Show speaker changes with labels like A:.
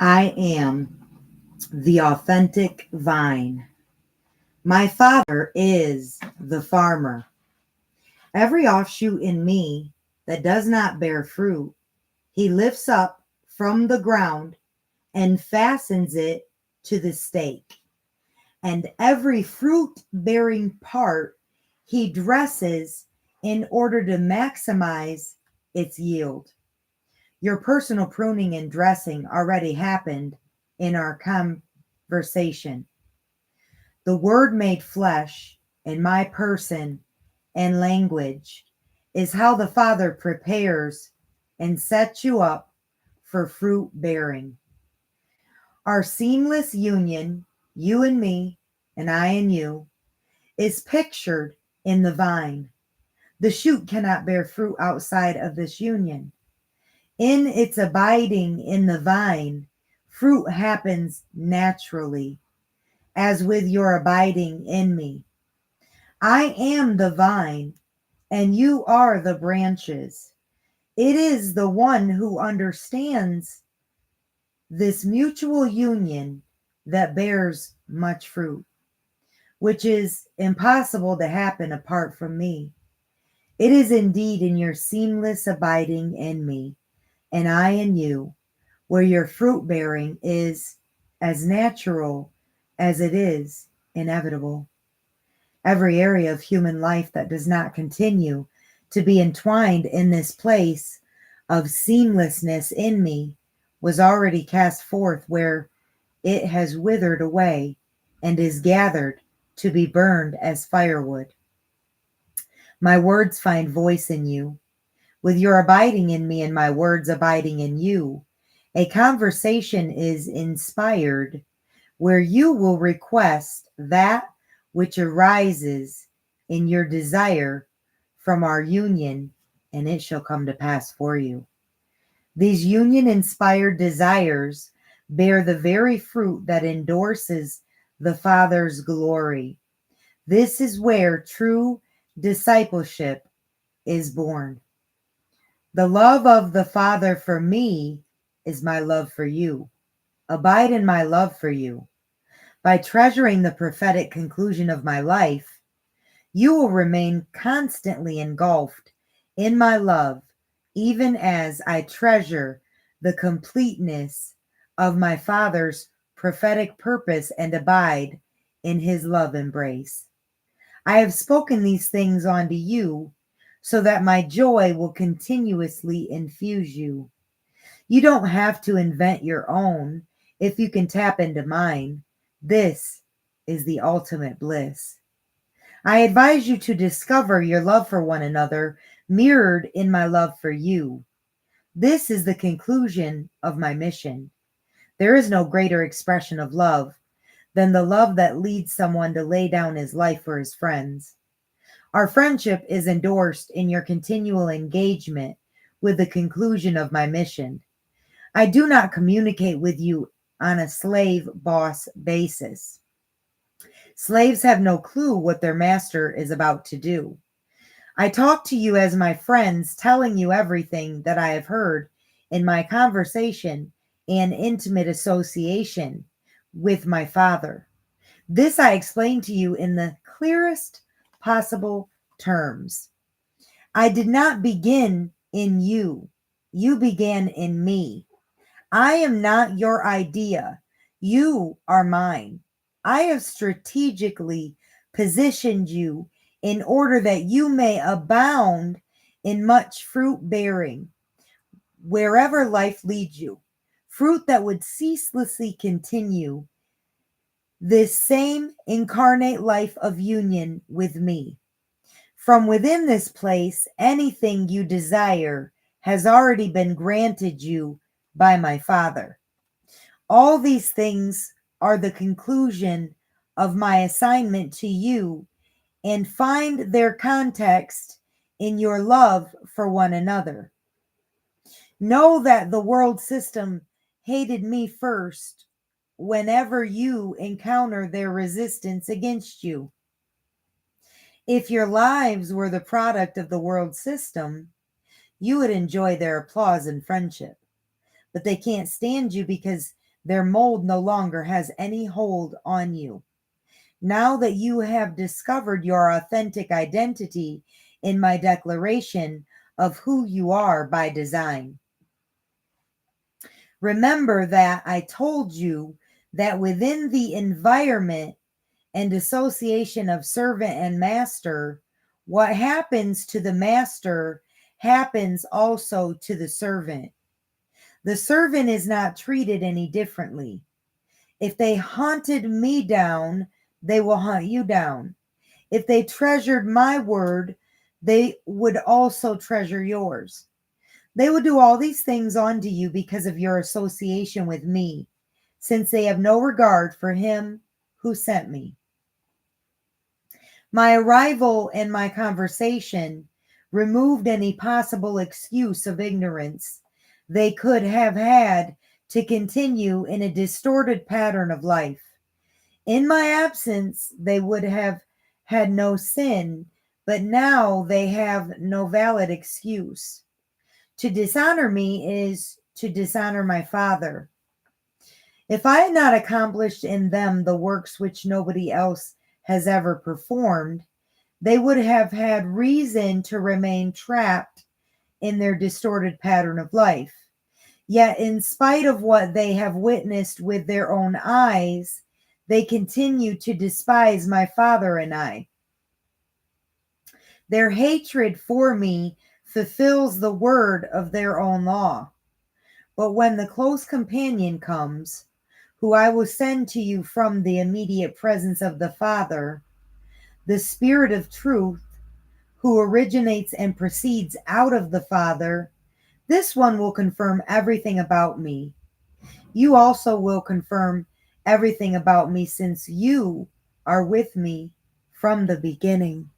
A: I am the authentic vine. My father is the farmer. Every offshoot in me that does not bear fruit, he lifts up from the ground and fastens it to the stake. And every fruit bearing part he dresses in order to maximize its yield. Your personal pruning and dressing already happened in our conversation. The word made flesh in my person and language is how the Father prepares and sets you up for fruit bearing. Our seamless union, you and me, and I and you, is pictured in the vine. The shoot cannot bear fruit outside of this union. In its abiding in the vine, fruit happens naturally, as with your abiding in me. I am the vine, and you are the branches. It is the one who understands this mutual union that bears much fruit, which is impossible to happen apart from me. It is indeed in your seamless abiding in me, and I in you, where your fruit bearing is as natural as it is inevitable. Every area of human life that does not continue to be entwined in this place of seamlessness in me was already cast forth where it has withered away and is gathered to be burned as firewood. My words find voice in you. With your abiding in me and my words abiding in you, a conversation is inspired where you will request that which arises in your desire from our union, and it shall come to pass for you. These union inspired desires bear the very fruit that endorses the Father's glory. This is where true discipleship is born. The love of the Father for me is my love for you. Abide in my love for you. By treasuring the prophetic conclusion of my life, you will remain constantly engulfed in my love, even as I treasure the completeness of my Father's prophetic purpose and abide in his love embrace. I have spoken these things unto you so that my joy will continuously infuse you. You don't have to invent your own if you can tap into mine. This is the ultimate bliss. I advise you to discover your love for one another mirrored in my love for you. This is the conclusion of my mission. There is no greater expression of love than the love that leads someone to lay down his life for his friends. Our friendship is endorsed in your continual engagement with the conclusion of my mission. I do not communicate with you on a slave boss basis. Slaves have no clue what their master is about to do. I talk to you as my friends, telling you everything that I have heard in my conversation and intimate association with my Father. This I explain to you in the clearest possible terms. I did not begin in you. You began in me. I am not your idea. You are mine. I have strategically positioned you in order that you may abound in much fruit bearing wherever life leads you. Fruit that would ceaselessly continue this same incarnate life of union with me. From within this place, anything you desire has already been granted you by my Father. All these things are the conclusion of my assignment to you and find their context in your love for one another. Know that the world system hated me first whenever you encounter their resistance against you. If your lives were the product of the world system, you would enjoy their applause and friendship. But they can't stand you because Their mold no longer has any hold on you. Now that you have discovered your authentic identity in my declaration of who you are by design, remember that I told you that within the environment and association of servant and master, what happens to the master happens also to the servant. The servant is not treated any differently. If they hunted me down, they will hunt you down. If they treasured my word, they would also treasure yours. They will do all these things unto you because of your association with me, since they have no regard for him who sent me. My arrival and my conversation removed any possible excuse of ignorance they could have had to continue in a distorted pattern of life. In my absence, they would have had no sin, but now they have no valid excuse. To dishonor me is to dishonor my Father. If I had not accomplished in them the works which nobody else has ever performed, they would have had reason to remain trapped in their distorted pattern of life. Yet, in spite of what they have witnessed with their own eyes, they continue to despise my Father and I. Their hatred for me fulfills the word of their own law. But when the close companion comes, who I will send to you from the immediate presence of the Father, the Spirit of truth, who originates and proceeds out of the Father, this one will confirm everything about me. You also will confirm everything about me, since you are with me from the beginning.